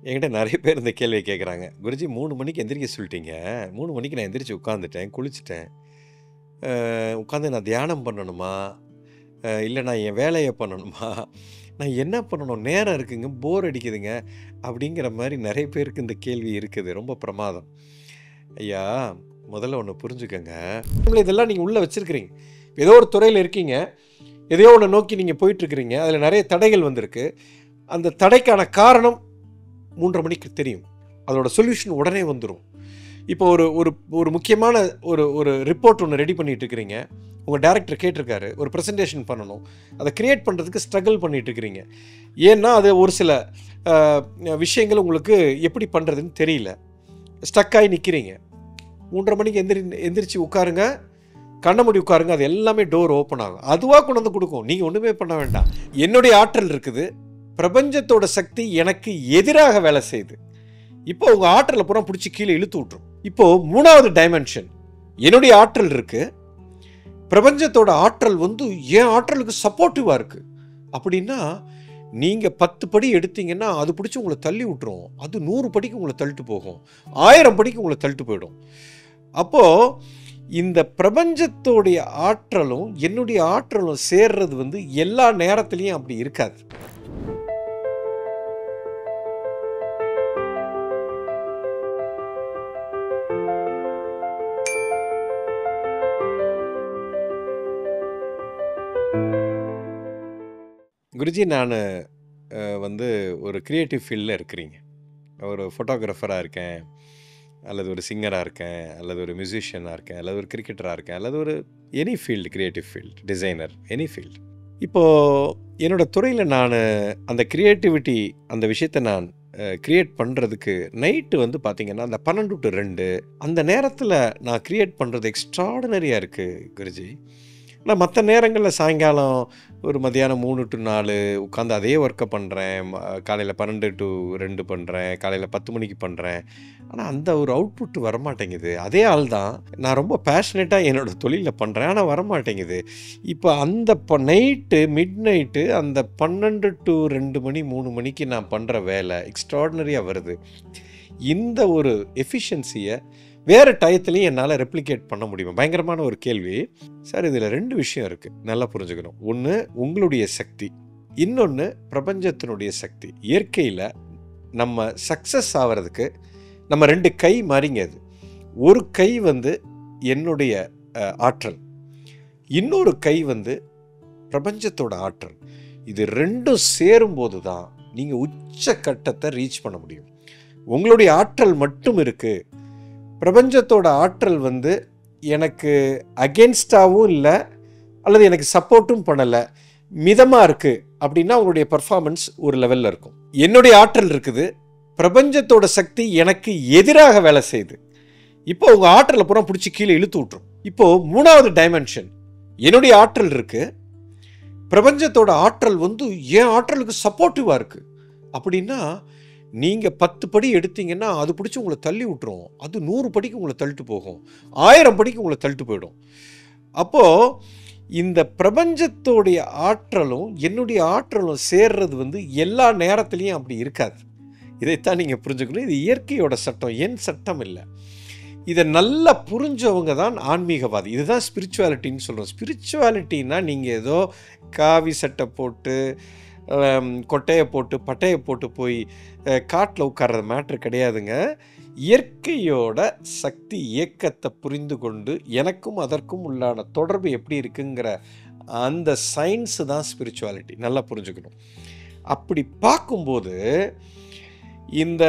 என்கிட்ட நெறைய பேர் இந்த கேள்விய கேட்குறாங்க. குருஜி 3 மணிக்கு எந்திரிக்க சொல்லிட்டீங்க. 3 மணிக்கு நான் எந்திரிச்சு உட்காந்துட்டேன், குளிச்சுட்டேன். உட்காந்து நான் தியானம் பண்ணணுமா? இல்ல நான் என் வேலைய பண்ணணுமா? நான் என்ன பண்ணணும்? நேரம் இருக்குங்க, போர் அடிக்குதுங்க. அப்படிங்கிற மாரி நெறைய பேருக்கு இந்த கேள்வி இருக்குது. ரொம்ப பிரமாதம். ஐயா, முதல்ல ஒண்ணு புரிஞ்சுக்கங்க. இதெல்லாம் நீங்க உள்ள வச்சிருக்கிறீங்க. ஏதோ ஒரு துறையில இருக்கீங்க. எதையோ ஒண்ண நோக்கி நீங்க போயிட்டுருக்கிறீங்க. அதில நெறைய தடைகள் வந்திருக்கு. அந்த தடைக்கான காரணம் 3:30 மணிக்கு தெரியும். அதோட சொல்யூஷன் உடனே வந்துரும். இப்போ ஒரு ஒரு ஒரு முக்கியமான ஒரு ரிப்போர்ட் ஒண்ணு ரெடி பண்ணிட்டு இருக்கிறீங்க. உங்க டைரக்டர் கேட்டிருக்காரு. ஒரு பிரசன்டேஷன் பண்ணணும். அத கிரியேட் பண்றதுக்கு ஸ்ட்ரகிள் பண்ணிட்டு இருக்கிறீங்க. ஏன்னா, அது ஒரு சில அ விஷயங்கள் உங்களுக்கு எப்படி பண்றதுன்னு தெரியல. ஸ்டக் ஆயி நிக்கிறீங்க. 3:30 மணிக்கு எந்திரிச்சு உட்காருங்க. கண்ண மூடி உட்காருங்க. அது எல்லாமே டோர் ஓப்பன் ஆகும். அதுவா கொண்டு வந்து குடுக்கும். நீங்க ஒண்ணுமே பண்ண வேண்டாம். என்னுடைய ஆற்றல் இருக்குது. பிரபஞ்சத்தோட சக்தி எனக்கு எதிராக வேலை செய்யுது. இப்போ உங்க ஆற்றல பூரா புடிச்சு கீழ இழுத்து விட்டுரும். இப்போ 3வது டைமென்ஷன். என்னுடைய ஆற்றல் இருக்கு. பிரபஞ்சத்தோட ஆற்றல் வந்து என் ஆற்றலுக்கு சப்போர்ட்டிவா இருக்கு. அப்படின்னா, நீங்க 10 படி எடுத்தீங்கன்னா, அது புடிச்சு உங்கள தள்ளி விட்டுரும். அது 100 படிக்கு உங்கள தள்ளிட்டு போகும். 1000 படிக்கு உங்கள தள்ளிட்டு போயிடும். அப்போ இந்த பிரபஞ்சத்தோடைய ஆற்றலும், என்னுடைய ஆற்றலும் சேர்றது வந்து எல்லா நேரத்திலயும் அப்படி இருக்காது. குருஜி, நானு வந்து ஒரு கிரியேட்டிவ் ஃபீல்ட்ல இருக்கிறீங்க. ஒரு ஃபோட்டோகிராஃபரா இருக்கேன், அல்லது ஒரு சிங்கரா இருக்கேன், அல்லது ஒரு மியூசிஷியனா இருக்கேன், அல்லது ஒரு கிரிக்கெட்டரா இருக்கேன், அல்லது ஒரு any field, creative field, designer, any field. இப்போ என்னோட துறையில நானு அந்த கிரியேட்டிவிட்டி அந்த விஷயத்த நான் கிரியேட் பண்றதுக்கு நைட்டு வந்து பார்த்தீங்கன்னா, அந்த 12 டூ 2 அந்த நேரத்தில நான் கிரியேட் பண்றது எக்ஸ்ட்ரார்டினரியா இருக்கு குருஜி. ஆனா மத்த நேரங்கள்ல சாயங்காலம் ஒரு மதியானம் 3 டூ 4 உட்காந்து அதே ஒர்க்க பண்றேன். காலையில 12 டூ 2 பண்றேன். காலையில 10 மணிக்கு பண்றேன். ஆனா அந்த ஒரு அவுட்புட் வரமாட்டேங்குது. அதே ஆள் தான். நான் ரொம்ப பேஷனேட்டா என்னோட தொழில்ல பண்றேன். ஆனா வரமாட்டேங்குது. இப்ப அந்த நைட்டு மிட் நைட்டு அந்த 12 டூ 2 மணி 3 மணிக்கு நான் பண்ற வேலை எக்ஸ்ட்ரார்டினரியா வருது. இந்த ஒரு எஃபிஷியன்சிய வேற டயத்துலயும் என்னால ரெப்ளிகேட் பண்ண முடியுமா? பயங்கரமான ஒரு கேள்வி. சார், இதுல 2 விஷயம் இருக்கு. நல்லா புரிஞ்சுக்கணும். ஒண்ணு உங்களுடைய சக்தி. இன்னொன்னு பிரபஞ்சத்தினுடைய சக்தி. இயற்கையில நம்ம சக்சஸ் ஆவறதுக்கு நம்ம 2 கை மாரிங்க அது. ஒரு கை வந்து என்னுடைய ஆற்றல். இன்னொரு கை வந்து பிரபஞ்சத்தோட ஆற்றல். இது 2ம் சேரும்போது தான் நீங்க உச்ச கட்டத்தை ரீச் பண்ண முடியும். உங்களுடைய ஆற்றல் மட்டும் இருக்கு. பிரபஞ்சத்தோட ஆற்றல் வந்து எனக்கு அகெயின்ஸ்டாவும் இல்ல, அல்லது எனக்கு சப்போர்ட்டும் பண்ணல. மிதமா இருக்கு அப்படின்னா உங்களுடைய பெர்ஃபார்மன்ஸ் ஒரு லெவல்ல இருக்கும். என்னுடைய ஆற்றல் இருக்குது. பிரபஞ்சத்தோட சக்தி எனக்கு எதிராக வேலை செய்யுது. இப்போ உங்க ஆற்றல பூரா புடிச்சு கீழ இழுத்து விட்டுரும். இப்போ 3வது டைமென்ஷன். என்னுடைய ஆற்றல் இருக்கு. பிரபஞ்சத்தோட ஆற்றல் வந்து என் ஆற்றலுக்கு சப்போர்ட்டிவா இருக்கு. அப்படின்னா, நீங்க 10 படி எடுத்தீங்கன்னா, அது புடிச்சு உங்கள தள்ளி விட்டுரும். அது 100 படிக்கு உங்கள தள்ளிட்டு போகும். 1000 படிக்கு உங்கள தள்ளிட்டு போயிடும். அப்போ இந்த பிரபஞ்சத்தோடைய ஆற்றலும், என்னுடைய ஆற்றலும் சேர்றது வந்து எல்லா நேரத்திலயும் அப்படி இருக்காது. இதைத்தான் நீங்க புரிஞ்சுக்கணும். இது இயற்கையோட சட்டம், என் சட்டம் இல்ல. இத நல்லா புரிஞ்சவங்க தான் ஆன்மீகவாதி. இதுதான் ஸ்பிரிச்சுவாலிட்டின்னு சொல்றோம். ஸ்பிரிச்சுவாலிட்டின்னா நீங்க ஏதோ காவி சட்டை போட்டு, கொட்டைய போட்டு, பட்டைய போட்டு போய் காட்டுல உட்கார்றது மேட்ரு கிடையாதுங்க. இயற்கையோட சக்தி இயக்கத்தை புரிந்து கொண்டு எனக்கும் அதற்கும் உள்ளான தொடர்பு எப்படி இருக்குங்கிற அந்த சயின்ஸ் தான் ஸ்பிரிச்சுவாலிட்டி. நல்லா புரிஞ்சுக்கணும். அப்படி பார்க்கும்போது இந்த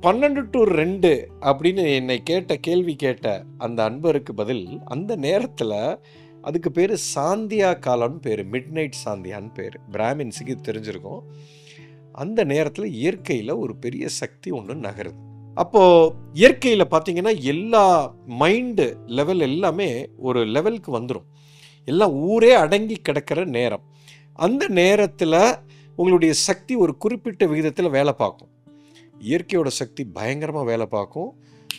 12 டூ 2 அப்படின்னு என்னை கேள்வி கேட்ட அந்த அன்பருக்கு பதில், அந்த நேரத்தில் அதுக்கு பேர் சாந்தியா காலம்னு பேர், மிட் நைட் சாந்தியான்னு பேர். பிராமின்ஸுக்கு இது தெரிஞ்சிருக்கும். அந்த நேரத்தில் இயற்கையில் ஒரு பெரிய சக்தி ஒன்று நகருது. அப்போது இயற்கையில் பார்த்தீங்கன்னா எல்லா மைண்டு லெவல் எல்லாமே ஒரு லெவலுக்கு வந்துடும். எல்லாம் ஊரே அடங்கி கிடக்கிற நேரம். அந்த நேரத்தில் உங்களுடைய சக்தி ஒரு குறிப்பிட்ட விகிதத்தில் வேலை பார்க்கும். இயற்கையோட சக்தி பயங்கரமாக வேலை பார்க்கும்.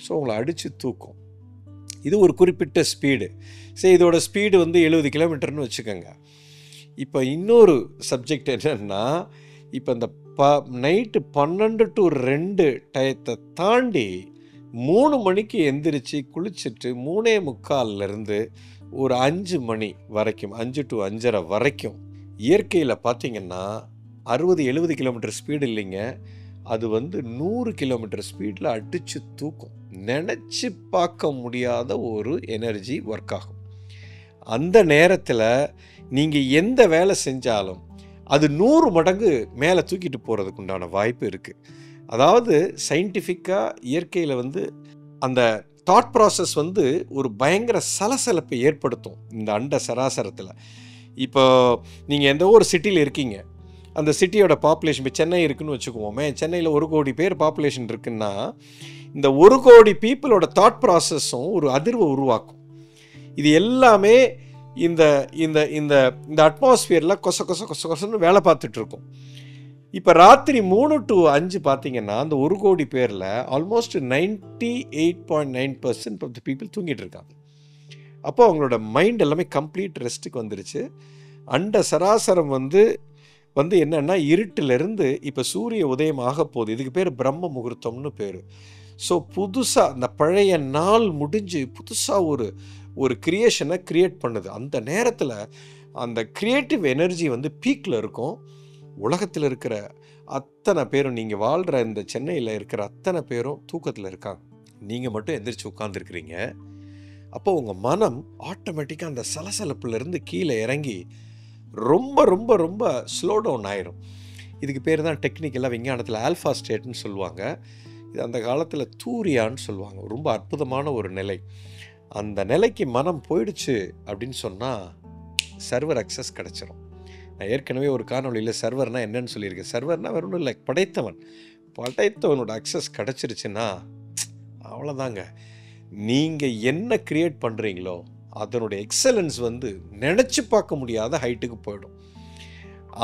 ஸோ உங்களை அடித்து தூக்கும். இது ஒரு குறிப்பிட்ட ஸ்பீடு. சரி, இதோட ஸ்பீடு வந்து 70 கிலோமீட்டர்னு வச்சுக்கோங்க. இப்போ இன்னொரு சப்ஜெக்ட் என்னன்னா, இப்போ இந்த நைட்டு 12 to 2 டயத்தை தாண்டி 3 மணிக்கு எந்திரிச்சு குளிச்சுட்டு 3:45லேருந்து ஒரு 5 மணி வரைக்கும் 5 to 5:30 வரைக்கும் இயற்கையில் பார்த்தீங்கன்னா 60-70 கிலோமீட்டர் ஸ்பீடு இல்லைங்க, அது 100 கிலோமீட்டர் ஸ்பீடில் அடித்து தூக்கும். நினச்சி பார்க்க முடியாத ஒரு எனர்ஜி ஒர்க் ஆகும். அந்த நேரத்தில் நீங்கள் எந்த வேலை செஞ்சாலும் அது 100 மடங்கு மேலே தூக்கிட்டு போகிறதுக்கு உண்டான வாய்ப்பு இருக்குது. அதாவது சயின்டிஃபிக்காக இயற்கையில் அந்த தாட் ப்ராசஸ் ஒரு பயங்கர சலசலப்பை ஏற்படுத்தும் இந்த அண்ட சராசரத்தில். இப்போ நீங்கள் எந்த ஒரு சிட்டியில் இருக்கீங்க, அந்த சிட்டியோட பாப்புலேஷன் இப்போ சென்னை இருக்குதுன்னு வச்சுக்குவோமே, சென்னையில் 1 கோடி பேர் பாப்புலேஷன் இருக்குன்னா இந்த 1 கோடி பீப்புளோட தாட் ப்ராசஸும் ஒரு அதிர்வை உருவாக்கும். இது எல்லாமே இந்த இந்த இந்த இந்த அட்மாஸ்பியரில் கொசன்னு வேலை பார்த்துட்ருக்கோம். இப்போ ராத்திரி 3 to 5 பார்த்தீங்கன்னா அந்த 1 கோடி பேரில் ஆல்மோஸ்ட் 98.9% ஆஃப் த பீப்புள் தூங்கிட்டு இருக்காங்க. அப்போ அவங்களோட மைண்ட் எல்லாமே கம்ப்ளீட் ரெஸ்ட்டுக்கு வந்துருச்சு. அண்ட சராசரம் என்னென்னா இருட்டிலிருந்து இப்போ சூரிய உதயம் ஆக போகுது. இதுக்கு பேர் பிரம்ம முகூர்த்தம்னு பேர். ஸோ புதுசாக அந்த பழைய நாள் முடிஞ்சு புதுசாக ஒரு கிரியேஷனை க்ரியேட் பண்ணுது. அந்த நேரத்தில் அந்த க்ரியேட்டிவ் எனர்ஜி பீக்கில் இருக்கும். உலகத்தில் இருக்கிற அத்தனை பேரும், நீங்கள் வாழ்கிற இந்த சென்னையில் இருக்கிற அத்தனை பேரும் தூக்கத்தில் இருக்காங்க. நீங்கள் மட்டும் எந்திரிச்சு உட்காந்துருக்கிறீங்க. அப்போ உங்கள் மனம் ஆட்டோமேட்டிக்காக அந்த சலசலப்புலேருந்து கீழே இறங்கி ரொம்ப ரொம்ப ரொம்ப ஸ்லோ டவுன் ஆயிரும். இதுக்கு பேர் தான் டெக்னிக்கலாக விஞ்ஞானத்தில் ஆல்ஃபா ஸ்டேட்னு சொல்லுவாங்க. இது அந்த காலத்தில் தூரியான்னு சொல்லுவாங்க. ரொம்ப அற்புதமான ஒரு நிலை. அந்த நிலைக்கு மனம் போயிடுச்சு அப்படின்னு சொன்னால் சர்வர் அக்சஸ் கிடச்சிரும். நான் ஏற்கனவே ஒரு காணொலியில் சர்வர்னால் என்னன்னு சொல்லியிருக்கேன். சர்வர்னால் வேறு ஒன்றும் இல்லை, படைத்தவனோட அக்சஸ் கிடச்சிருச்சுன்னா அவ்வளோதாங்க. நீங்கள் என்ன க்ரியேட் பண்ணுறீங்களோ அதனுடைய எக்ஸலன்ஸ் நினச்சி பார்க்க முடியாத ஹைட்டுக்கு போயிடும்.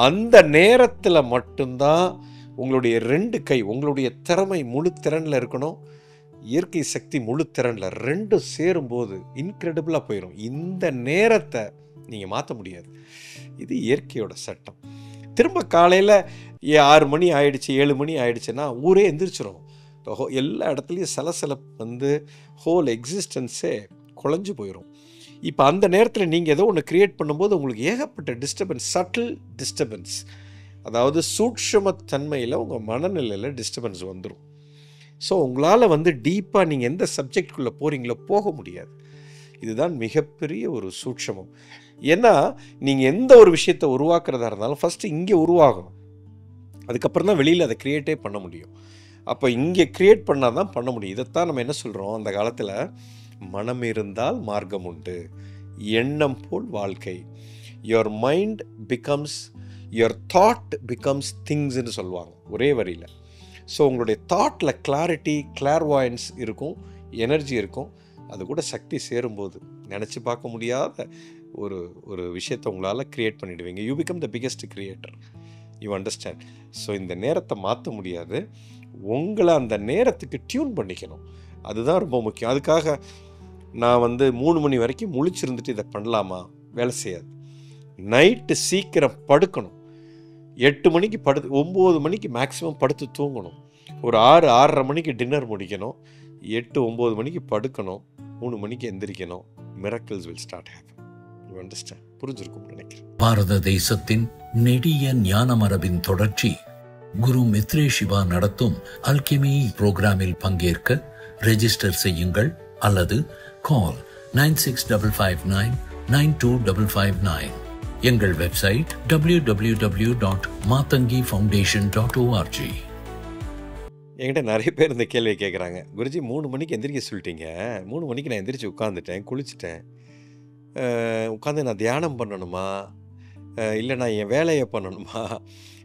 அந்த நேரத்தில் மட்டும்தான் உங்களுடைய 2 கை, உங்களுடைய திறமை முழு திறனில் இருக்கணும், இயற்கை சக்தி முழு திறனில், 2 சேரும்போது இன்க்ரெடிபிளாக போயிடும். இந்த நேரத்தை நீங்கள் மாற்ற முடியாது. இது இயற்கையோட சட்டம். திரும்ப காலையில் 6 மணி ஆயிடுச்சு 7 மணி ஆயிடுச்சுன்னா ஊரே எந்திரிச்சிடும். எல்லா இடத்துலையும் சலசலப்பு ஹோல் எக்ஸிஸ்டன்ஸே குழஞ்சு போயிடும். இப்போ அந்த நேரத்தில் நீங்கள் ஏதோ ஒன்று க்ரியேட் பண்ணும்போது உங்களுக்கு ஏகப்பட்ட டிஸ்டர்பன்ஸ், சட்டில் டிஸ்டர்பன்ஸ், அதாவது சூட்சுமத்தன்மையில் உங்கள் மனநிலையில் டிஸ்டர்பன்ஸ் வந்துடும். ஸோ உங்களால் டீப்பாக நீங்கள் எந்த சப்ஜெக்டுக்குள்ளே போகிறீங்களோ போக முடியாது. இதுதான் மிகப்பெரிய ஒரு சூட்சமம். ஏன்னா நீங்கள் எந்த ஒரு விஷயத்தை உருவாக்குறதா இருந்தாலும் ஃபஸ்ட்டு இங்கே உருவாகணும், அதுக்கப்புறம் தான் வெளியில் அதை க்ரியேட்டே பண்ண முடியும். அப்போ இங்கே க்ரியேட் பண்ணால் தான் பண்ண முடியும். இதைத்தான் நம்ம என்ன சொல்கிறோம் அந்த காலத்தில், மனம் இருந்தால் மார்க்கம் உண்டு, எண்ணம் போல் வாழ்க்கை. Your mind becomes, your thought becomes திங்ஸ்ன்னு சொல்லுவாங்க ஒரே வரியில். ஸோ உங்களுடைய தாட்டில் கிளாரிட்டி, கிளார்வாயன்ஸ் இருக்கும், எனர்ஜி இருக்கும். அது கூட சக்தி சேரும்போது நினச்சி பார்க்க முடியாத ஒரு விஷயத்தை உங்களால் க்ரியேட் பண்ணிவிடுவீங்க. You become the biggest creator. You understand? So இந்த நேரத்தை மாற்ற முடியாது, உங்களை அந்த நேரத்துக்கு டியூன் பண்ணிக்கணும். அதுதான் ரொம்ப முக்கியம். அதுக்காக நான் 3 மணி வரைக்கும் முழிச்சிருந்துட்டு இதை பண்ணலாமா? வேலை செய்யாது. நைட்டு சீக்கிரம் படுக்கணும். 8 மணிக்கு 9 மணிக்கு மேக்ஸிமம் படுத்து தூங்கணும். ஒரு 6-6:30 மணிக்கு டின்னர் முடிக்கணும். 8-9 மணிக்கு படுக்கணும். 3 மணிக்கு எந்திரிக்கணும். Miracles will start happen. You understand? புரிஞ்சிருக்கும்னு நினைக்கிறேன். பாரத தேசத்தின் நெடிய ஞான மரபின் தொடர்ச்சி குரு மித்ரே சிவா நடத்தும் அல்கெமி புரோகிராமில் பங்கேற்க ரெஜிஸ்டர் செய்யுங்கள் அல்லது கால் 9655992559. எங்கள் வெப்சைட் www.matangifoundation.org. என்கிட்ட நிறைய பேர் இந்த கேள்வியை கேட்குறாங்க. குருஜி 3 மணிக்கு எந்திரிக்க சொல்லிட்டீங்க, 3 மணிக்கு நான் எந்திரிச்சு உட்காந்துட்டேன், குளிச்சுட்டேன், உட்காந்து நான் தியானம் பண்ணணுமா, இல்லை நான் என் வேலையை பண்ணணுமா,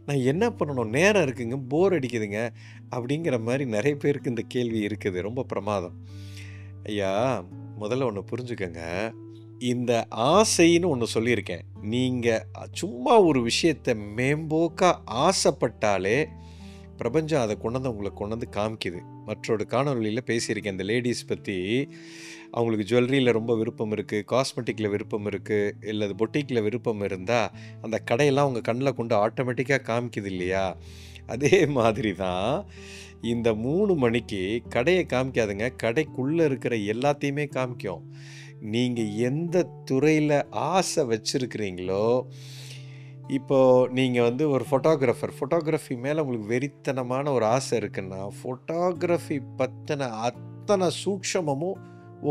நான் என்ன பண்ணணும், நேரம் இருக்குங்க, போர் அடிக்குதுங்க அப்படிங்கிற மாதிரி நிறைய பேருக்கு இந்த கேள்வி இருக்குது. ரொம்ப பிரமாதம். ஐயா, முதல்ல ஒன்று புரிஞ்சுக்கங்க. இந்த ஆசைன்னு ஒன்று சொல்லியிருக்கேன். நீங்கள் சும்மா ஒரு விஷயத்தை மேம்போக்காக ஆசைப்பட்டாலே பிரபஞ்சம் அதை உங்களை கொண்டு காமிக்குது. மற்றொரு காணொலியில் பேசியிருக்கேன் இந்த லேடிஸ் பற்றி. அவங்களுக்கு ஜுவல்லரியில் ரொம்ப விருப்பம் இருக்குது, காஸ்மெட்டிக்கில் விருப்பம் இருக்குது, இல்லை பொட்டிக்கில் விருப்பம் இருந்தால் அந்த கடையெல்லாம் அவங்க கண்ணில் கொண்டு ஆட்டோமேட்டிக்காக காமிக்குது இல்லையா? அதே மாதிரி தான் இந்த 3 மணிக்கு கடையை காமிக்காதுங்க, கடைக்குள்ளே இருக்கிற எல்லாத்தையுமே காமிக்கும். நீங்கள் எந்த துறையில் ஆசை வச்சுருக்கிறீங்களோ, இப்போது நீங்கள் வந்து ஒரு ஃபோட்டோகிராஃபி மேலே உங்களுக்கு வெறித்தனமான ஒரு ஆசை இருக்குன்னா, ஃபோட்டோகிராஃபி பற்றின அத்தனை சூட்சமமும்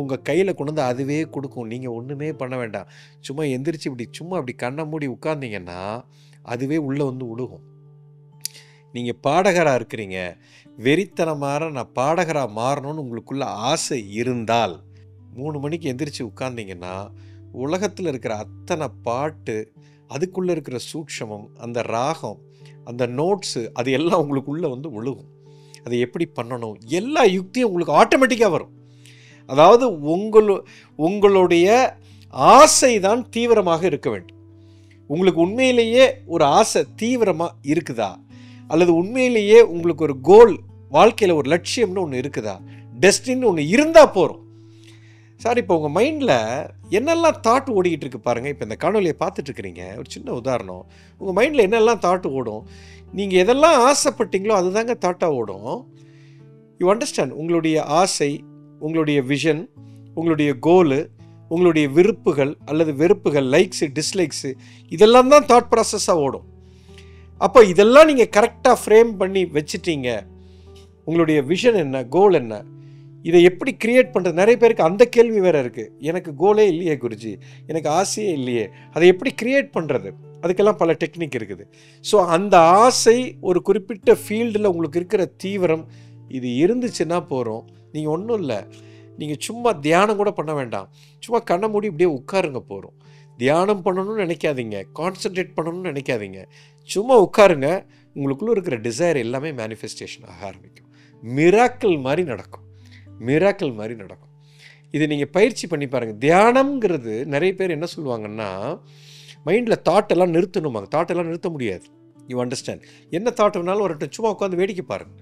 உங்கள் கையில் கொண்டு வந்து அதுவே கொடுக்கும். நீங்கள் ஒன்றுமே பண்ண வேண்டாம். சும்மா எந்திரிச்சு சும்மா அப்படி கண்ணை மூடி உட்கார்ந்தீங்கன்னா அதுவே உள்ளே வந்து விழுகும். நீங்கள் பாடகராக இருக்கிறீங்க, வெறித்தனமான நான் பாடகராக மாறணும்னு உங்களுக்குள்ள ஆசை இருந்தால் 3 மணிக்கு எந்திரிச்சு உட்கார்ந்தீங்கன்னா உலகத்தில் இருக்கிற அத்தனை பாட்டு, அதுக்குள்ளே இருக்கிற சூட்சமம், அந்த ராகம், அந்த நோட்ஸு, அது எல்லாம் உங்களுக்குள்ளே வந்து விழுகும். அதை எப்படி பண்ணணும் எல்லா யுக்தியும் உங்களுக்கு ஆட்டோமேட்டிக்காக வரும். அதாவது உங்களுடைய ஆசை தான் தீவிரமாக இருக்க வேண்டும். உங்களுக்கு உண்மையிலேயே ஒரு ஆசை தீவிரமாக இருக்குதா, அல்லது உண்மையிலேயே உங்களுக்கு ஒரு கோல், வாழ்க்கையில் ஒரு லட்சியம்னு ஒன்று இருக்குதா, டெஸ்டின்னு ஒன்று இருந்தால் போகிறோம். சார், இப்போ உங்கள் மைண்டில் என்னெல்லாம் தாட் ஓடிக்கிட்டு இருக்கு பாருங்கள். இப்போ இந்த காணொலியை பார்த்துட்ருக்கிறீங்க, ஒரு சின்ன உதாரணம். உங்கள் மைண்டில் என்னெல்லாம் தாட்டு ஓடும், நீங்கள் எதெல்லாம் ஆசைப்பட்டீங்களோ அதுதாங்க தாட்டாக ஓடும். You understand? உங்களுடைய ஆசை, உங்களுடைய விஷன், உங்களுடைய கோலு, உங்களுடைய விருப்புகள் அல்லது வெறுப்புகள், லைக்ஸு, டிஸ்லைக்ஸு, இதெல்லாம் தான் தாட் ப்ராசஸாக ஓடும். அப்போ இதெல்லாம் நீங்கள் கரெக்டாக ஃப்ரேம் பண்ணி வச்சுட்டீங்க. உங்களுடைய விஷன் என்ன, கோல் என்ன, இதை எப்படி கிரியேட் பண்ணுறது? நிறைய பேருக்கு அந்த கேள்வி வேறு இருக்குது. எனக்கு கோலே இல்லையே குருஜி, எனக்கு ஆசையே இல்லையே, அதை எப்படி கிரியேட் பண்ணுறது? அதுக்கெல்லாம் பல டெக்னிக் இருக்குது. ஸோ அந்த ஆசை, ஒரு குறிப்பிட்ட ஃபீல்டில் உங்களுக்கு இருக்கிற தீவிரம், இது இருந்துச்சுன்னா போகிறோம். நீங்கள் ஒன்றும் இல்லை, நீங்கள் சும்மா தியானம் கூட பண்ண வேண்டாம், சும்மா கண்ணை மூடி இப்படியே உட்காருங்க போகிறோம். தியானம் பண்ணணும்னு நினைக்காதீங்க, கான்சன்ட்ரேட் பண்ணணும்னு நினைக்காதீங்க, சும்மா உட்காருங்க. உங்களுக்குள்ளே இருக்கிற டிசைர் எல்லாமே மேனிஃபெஸ்டேஷன் ஆக ஆரம்பிக்கும். மிராக்கிள் மாதிரி நடக்கும், மிராக்கிள் மாதிரி நடக்கும். இது நீங்கள் பயிற்சி பண்ணி பாருங்கள். தியானம்ங்கிறது நிறைய பேர் என்ன சொல்லுவாங்கன்னா, மைண்டில் தாட்டெல்லாம் நிறுத்தணுமாங்க. தாட்டெல்லாம் நிறுத்த முடியாது. You understand? என்ன தாட் வேணாலும் வரட்டும், சும்மா உட்காந்து வேடிக்கை பாருங்கள்.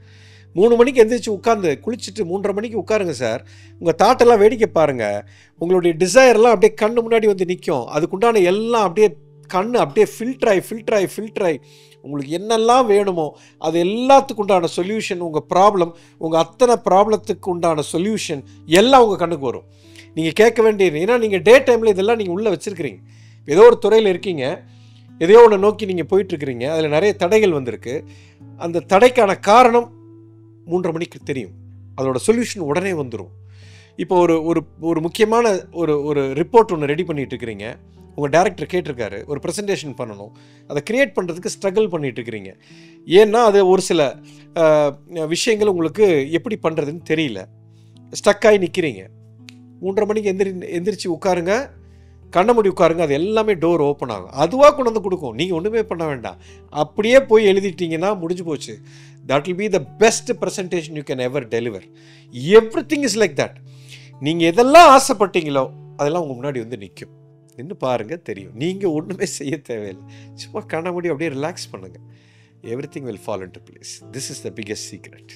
3 மணிக்கு எந்திரிச்சு உட்காந்து குளிச்சுட்டு 3:30 மணிக்கு உட்காருங்க சார். உங்கள் தாட்டெல்லாம் வேடிக்கை பாருங்கள். உங்களுடைய டிசைர்லாம் அப்படியே கண்ணு முன்னாடி வந்து நிற்கும். அதுக்குண்டான எல்லாம் அப்படியே கண்ணு அப்படியே ஃபில்டராகி உங்களுக்கு என்னெல்லாம் வேணுமோ அது எல்லாத்துக்கு உண்டான சொல்யூஷன், உங்கள் ப்ராப்ளம், உங்கள் அத்தனை ப்ராப்ளத்துக்கு உண்டான சொல்யூஷன் எல்லாம் உங்கள் கண்ணுக்கு வரும். நீங்கள் கேட்க வேண்டியது, ஏன்னா நீங்கள் டே டைமில் இதெல்லாம் நீங்கள் உள்ளே வச்சுருக்கிறீங்க. ஏதோ ஒரு துறையில் இருக்கீங்க, எதையோ ஒன்று நோக்கி நீங்கள் போயிட்டுருக்கிறீங்க, அதில் நிறைய தடைகள் வந்திருக்கு. அந்த தடைக்கான காரணம் 3:30 மணிக்கு தெரியும், அதோட சொல்யூஷன் உடனே வந்துடும். இப்போ ஒரு முக்கியமான ஒரு ரிப்போர்ட் ஒன்று ரெடி பண்ணிட்டு இருக்கிறீங்க. உங்கள் டைரக்டர் கேட்டிருக்காரு, ஒரு ப்ரெசன்டேஷன் பண்ணணும். அதை கிரியேட் பண்ணுறதுக்கு ஸ்ட்ரகிள் பண்ணிட்டு இருக்கிறீங்க. ஏன்னா அது ஒரு சில விஷயங்கள் உங்களுக்கு எப்படி பண்ணுறதுன்னு தெரியல, ஸ்டக்காகி நிற்கிறீங்க. 3:30 மணிக்கு எந்திரிச்சு உட்காருங்க, கண்ண மூடி உட்காருங்க. அது எல்லாமே டோர் ஓப்பன் ஆகும், அதுவாக கொண்டு வந்து கொடுக்கும். நீங்கள் ஒன்றுமே பண்ண வேண்டாம், அப்படியே போய் எழுதிட்டீங்கன்னா முடிஞ்சு போச்சு. That will be the best presentation you can ever deliver. Everything is like that. நீங்கள் எதெல்லாம் ஆசைப்பட்டீங்களோ அதெல்லாம் உங்கள் முன்னாடி வந்து நிற்கும். நின்று பாருங்கள், தெரியும். நீங்கள் ஒன்றுமே செய்ய தேவையில்லை, சும்மா கண்ண மூடி அப்படியே ரிலாக்ஸ் பண்ணுங்கள். Everything will fall into place. This is the biggest secret.